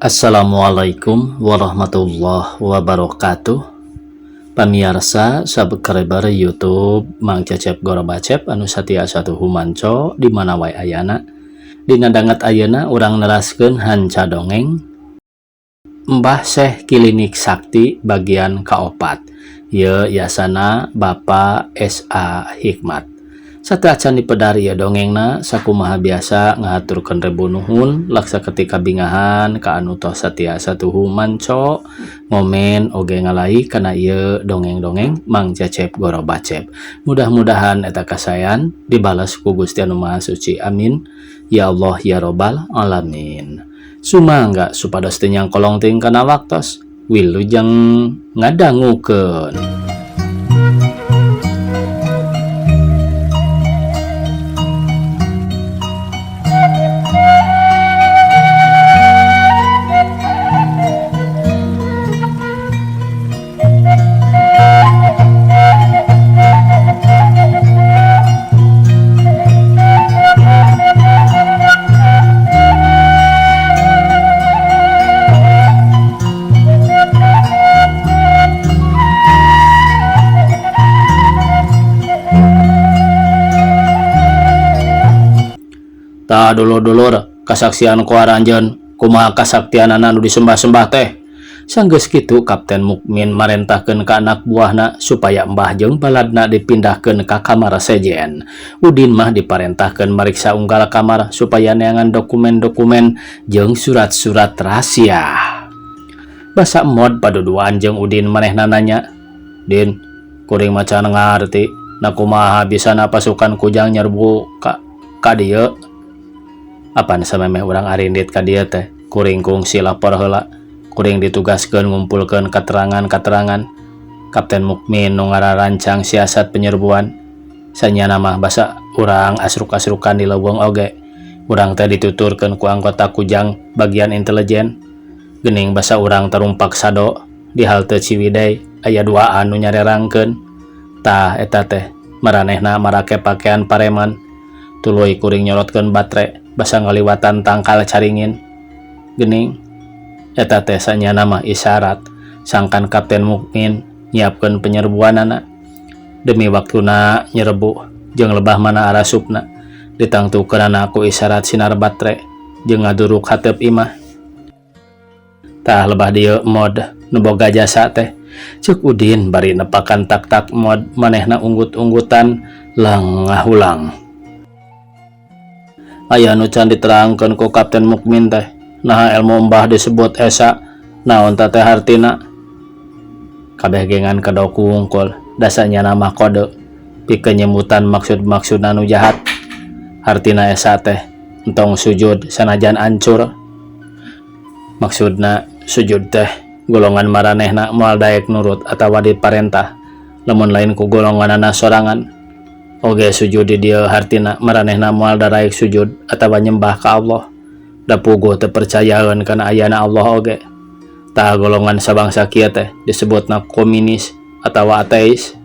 Assalamualaikum warahmatullahi wabarakatuh. Pamirsa subscriber YouTube Mang Cecep Gorobacep anu satia satu humanco di mana wae ayana. Dina dangat ayeuna urang neraskeun hanca dongeng Mbah Syekh Klinik Sakti bagian kaopat. Ye yasana Bapak S.A. Hikmat. Sateuacan dipedari ya dongengna sakumaha biasa ngahaturkeun rebu nuhun laksa ketika bingahan ka anu tos satia satuhu manco momen oge ngalai kana ieu dongeng-dongeng Mang Cecep Gorobacep. Mudah-mudahan eta kasayan dibales ku Gusti Anu Maha Suci. Amin. Ya Allah ya Robbal alamin. Sumangga supados teu nyangkolong teuing kana waktos wilujeng ngadangukeun. Ta dulur-dulur kasaksian ku aranjeun kumaha kasaktianana anu disembah-sembah teh. Sanggeus kitu Kapten Mukmin marentahkeun ka anak buahna supaya Mbah jeung baladna dipindahkeun ka kamar sejen. Udin mah diparentahkeun mariksa unggal kamar supaya neangan dokumen-dokumen jeung surat-surat rahasia. Basa mod paduduan jeung Udin manehna nanya, "Din, kuring macan ngarti na kumaha bisana pasukan kujang nyerbu ka dieu?" Apaan samemeh urang arindit ka dieu teh kuring kungsi lapor heula, kuring ditugaskeun ngumpulkeun katerangan-katerangan. Kapten Mukmin nu ngarancang siasat penyerbuan sanyana mah basa urang asruk-asrukan di leuweung oge. Urang teh dituturkeun ku anggota kujang bagian intelijen. Geuning basa urang terumpak sado di halte Ciwidey aya 2 anu nyarerangkeun. Tah eta teh maranehna marake pakean pareman. Tuluy kuring nyorotkeun batre basa ngaliwatan tangkal caringin. Geuning eta teh sanyana mah isyarat sangkan Kapten Mukmin nyiapkeun penyerbuanana. Demi waktuna nyerebu jeung lebah mana arasupna ditangtukeunana ku isyarat sinar batre jeung ngaduruk hateup imah. Tah lebah dieu mod nu boga jasa teh ceuk Udin bari nepakan tak-tak mod manehna unggut-unggutan langahulang. Aya anu can diterangkeun ku Kapten Mukmin teh, naha ilmu Mbah disebut esa, naon teh hartina? Kabeh gengan kadoku wungkul, dasanya nama kode, pikeun nyebutan maksud-maksud anu jahat. Hartina esa teh entong sujud sanajan ancur. Maksudna sujud teh golongan maranehna moal daek nurut atawa diparentah, lamun lain ku golonganana sorangan. Oge sujud di dieu hartina maranehna moal daraek sujud atawa nyembah ka Allah. Da puguh teu percayaeun kana ayana Allah oge. Tah golongan sabangsa kieu teh disebutna komunis atawa ateis.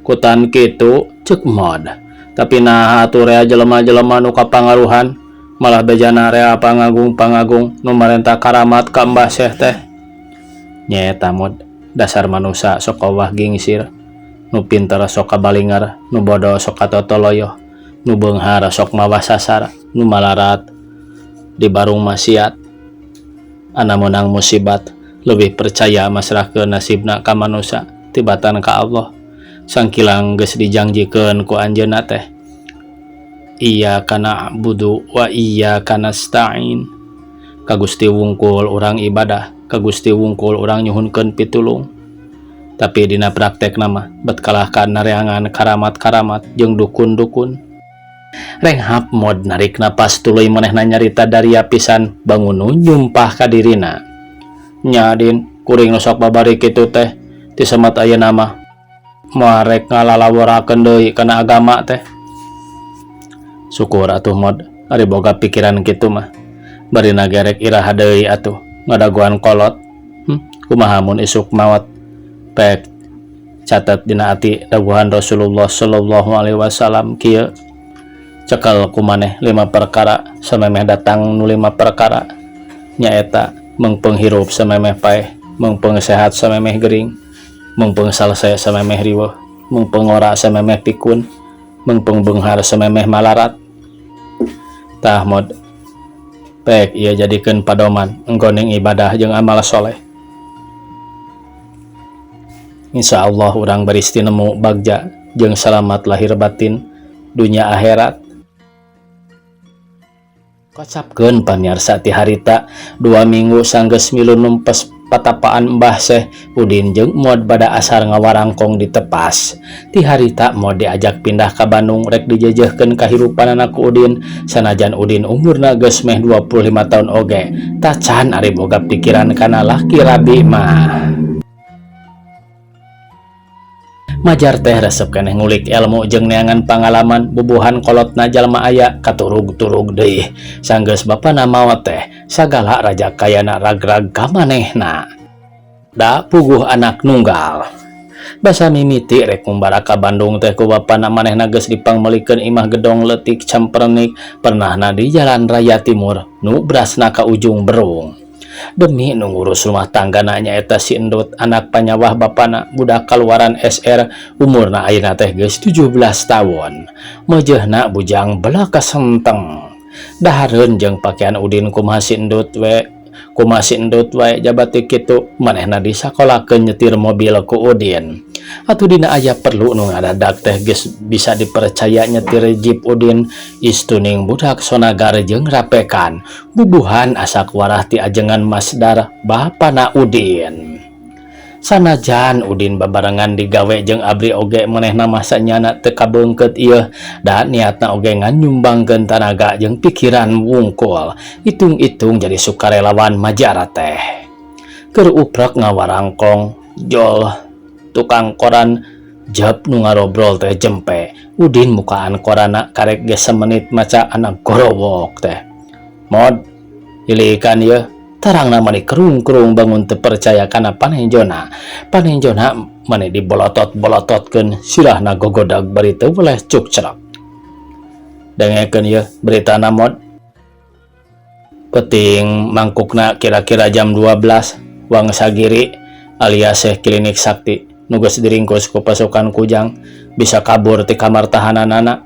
Kutan kitu ceuk mod. Tapi naha atuh rea jelema-jelema nu kapangaruhan malah bejana rea pangagung-pangagung nu marentah karamat ka Mbah Syekh teh. Nyaeta mod dasar manusia sok owah gingsir. Nu pinter sok kabalingar, nu bodoh sok katotoloyo, nu beunghar sok mawa sasar, nu malarat di barung maksiat. Ana menang musibat lebih percaya masrahkeun nasibna ka manusia tibatan ka Allah. Sangkilang geus dijangjikeun ku anjeunna teh, Iyyaka na'budu wa iyyaka nasta'in. Ka Gusti wungkul urang ibadah, ka Gusti wungkul urang nyuhunkeun pitulung. Tapi dina praktek nama bet kalahkan nareangan karamat-karamat jeung dukun-dukun. Renghap mod narik napas tuluy manehna nyarita dari pisan bangun nyumpah ka dirina. Nya Din, kuring nu sok babari kitu teh ti semat ayeuna mah moal rek ngalalaworakeun deui kana agama teh. Syukur atuh mod ari boga pikiran kitu mah. Bari nagerek iraha deui atuh ngadaguan kolot. Kumaha mun isuk maot pek catat dina ati daguhan Rasulullah sallallahu alaihi wasallam kieu cekal ku maneh 5 perkara samemeh datang nu 5 perkara nyaeta mengpenghirup samemeh paeh, mengpengsehat samemeh gering, mengpengsalse samemeh riweuh, mengpengora samemeh pikun, mengpengbenghar samemeh malarat. Tah mod pek ia jadikeun padoman enggoning ibadah jeung amal soleh. Insya Allah urang baristi nemu bagja jeung selamat lahir batin dunia akhirat. Kocapkeun pamirsa ti harita 2 minggu sanggeus milu numpes patapaan Mbah Syekh Udin jeung mod bada asar ngawarangkong di Tepas. Ti harita mod diajak pindah ka Bandung rek dijejehkeun kahirupan anak Udin sanajan Udin umurna geus meh 25 tahun oge. Tacan ari boga pikiran kana laki rabi mah. Majar teh resep keneh ngulik ilmu jeung neangan pangalaman bubuhan kolotna jalma aya katurug-turug deui sanggeus bapana maot teh sagala raja kayana ragrag ka manehna. Da puguh anak nunggal. Basa mimiti rek ngumbara ka Bandung teh ku bapana manehna geus dipangmelikeun imah gedong leutik campernik pernahna di Jalan Raya Timur nu brasna ka ujung Berung. Demi ngurus rumah tanggana nyaeta si Endut anak panyawah bapana budak kaluaran SR umurna ayeuna teh geus 17 tahun. Mejehna bujang belaka senteng. Dahareun jeung pakaian Udin kumaha si Endut we jabat kitu manehna disakolakeun nyetir mobil ku Udin. Atuh dina aya perlu nu ngadadak teh geus bisa dipercaya nyetir Jeep Udin istuning budak sonagar jeung rapekan bubuhan asak warah ti ajengan Masdar bapana Udin. Sanajan Udin babarengan digawe jeung abri oge manehna masa nyana teu kabeungkeut ieu dan niatna oge nganyumbangkeun tanaga jeung pikiran wungkul itung-itung jadi sukarelawan Majara teh. Keur uprek ngawarangkong jol tukang koran jep nu ngarobrol teh jempe. Udin mukaan korana karek ge semenit maca anak gorowok teh. Mod ilikan ieu tarangna mani kerung-kerung bangun teu percaya kana panenjona mani dibolotot-bolototkeun sirahna gogodag bari teu boleh cuk cerek. Dengekeun ieu beritana mod. Peting mangkukna kira-kira jam 12 Wang Sagiri alias Syekh Klinik Sakti nu geus diringkus ku pasukan Kujang bisa kabur ti kamar tahananana.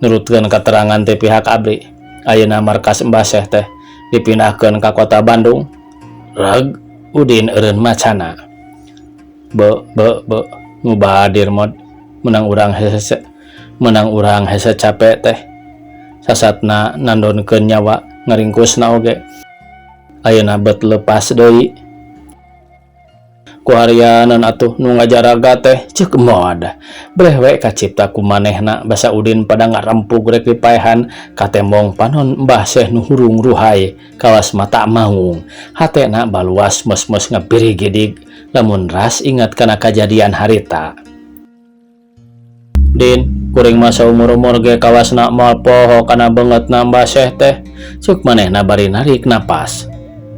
Nurutkeun keterangan ti pihak abri ayeuna markas Mbah Syekh teh dipindahkeun ka kota Bandung. Reg Udin eureun macana. Be mubadir mod menang urang hese capek teh sasatna nandonkeun nyawa ngaringkusna oge. Ayeuna bet lepas deui ku harianan atuh nu ngajaraga teh ceuk mod breh we kacipta ku manehna. Basa Udin pada ngarempug rek dipaehan ka tembong panon Mbah Syekh nu hurung ruhai kawas mata maung. Hatena baluas mes-mes ngapiri gidig lamun ras ingat kana kajadian harita. Din kuring masa umur-umur ge kawasna moal poho kana beungeutna Mbah Syekh teh ceuk manehna bari narik napas.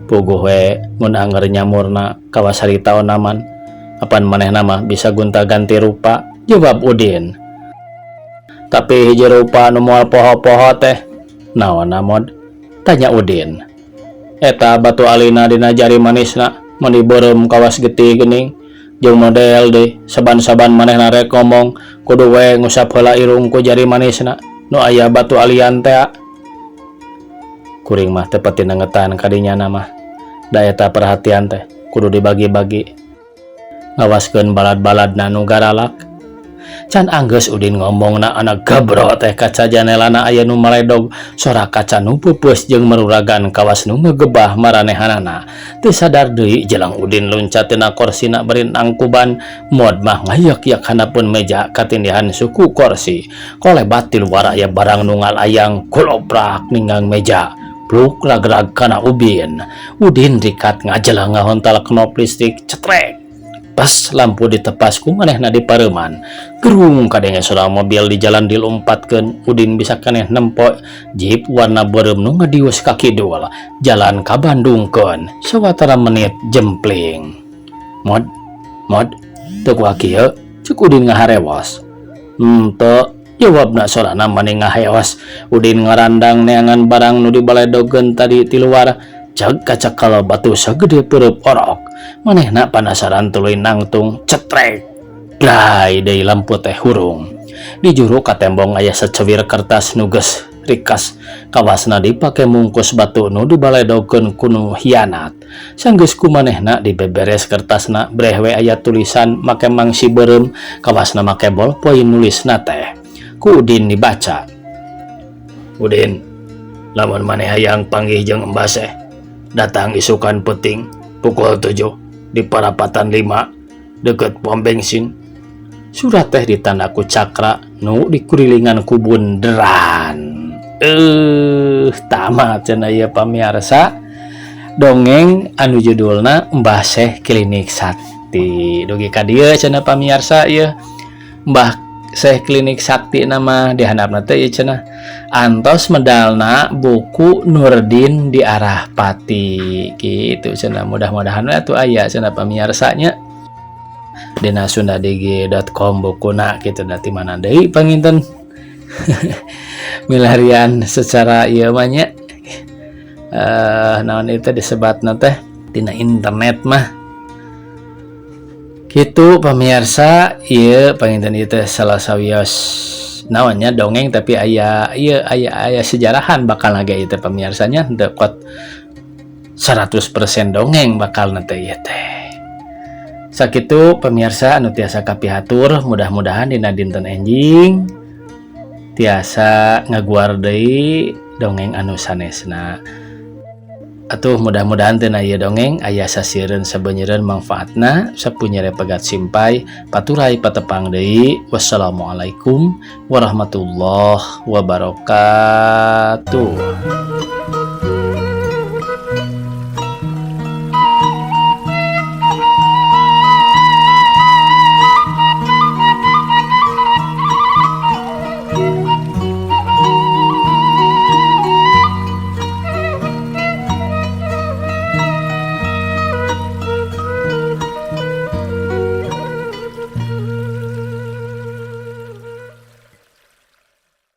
Puguh we mun anger nyamurna kawas harita onaman apan manehna mah bisa gonta-ganti rupa, jawab Udin. Tapi hiji rupa nu moal poho-poho teh naonna mod? Tanya Udin. Eta batu alina dina jari manisna mun dibeureum kawas getih geuning jeung model deui saban-saban manehna rek ngomong kudu we ngusap heula irung ku jari manisna nu aya batu alian teh. Kuring mah teu pati nangetan kadinyana mah. Da eta perhatian teh kudu dibagi-bagi ngawaskeun balad-baladna nu garalak. Can anggeus Udin ngomongna anak gabro teh kaca janelana aya nu maledog sorak kaca nu peupeus jeung meruragan kawas nu ngegebah maranehanana. Teu sadar deui jelang Udin loncat tina korsina bari nangkuban mod mah ngayak-yak hanapeun meja katindihan suku korsi. Kolebat ti luar aya barang nu ngalayang kuloprak ninggang meja. Pluk ragrag kana ubin. Udin rikat ngajela ngahontal knop listrik cetrek. Pas lampu ditepas ku manehna dipareuman. Gerung kadenge soda mobil di jalan dilompatkeun. Udin bisa keneh nempo Jeep warna beureum nu ngadius ka kidul. Jalan ka Bandungkeun. Sawatara menit jempling. Mod teu kuat kieu ceuk Udin ngaharewos. Teu jawabna sorana mani ngaheos. Udin ngarandang neangan barang nu dibaledogkeun tadi ti luar. cek kaca kalau batu segede pereup orok. Manehna penasaran tuluy nangtung cetrek. Bray deui lampu teh hurung. Di juru ka tembong aya secewir kertas nuges rikas kawasna dipake mungkus batu nu dibaledogkeun ku nu hianat. Sanggeus kumanehna dibeberes kertasna breh we aya tulisan make mangsi beureum kawasna make bolpoin nulisna teh. Ku Udin dibaca. Udin, lamun maneh hayang panggih jeung Embah Seh, datang isukan peuting pukul 7 di Parapatan 5 deket pom bensin. Surat teh ditanda ku Cakra nu dikurilingan ku bunderan. Tamat cenah ieu pamiarsa. Dongeng anu judulna Mbah Seh Klinik Sakti. Dugi ka dieu cenah pamiarsa ieu. Mbah Seh Klinik Sakti nama dihandapna teh ieu cenah. Antos medalna buku Nurdin di Arah Pati. Kitu cenah, mudah-mudahan atuh aya cenah pamiarsa nya. Dina sundadigi.com bukuna kitu da ti mana deui panginten. Milarian secara ieu mah nya. Naon itu disebatna teh tina internet mah. Kitu pamirsa, ieu panginten ieu teh salah sawios naonnya dongeng tapi aya sejarahan bakal lage ieu teh pamirsanya teu kuat 100% dongeng bakal teh ieu teh. Sakitu pemirsa anu tiasa kapihatur, mudah-mudahan dina dinten enjing tiasa ngaguar deui dongeng anu sanesna. Atuh mudah-mudahan teu ieu dongeng aya sasiereun sabeunyereun manfaatna sapunyere pegat simpai paturai patepang deui. Wassalamualaikum warahmatullahi wabarakatuh.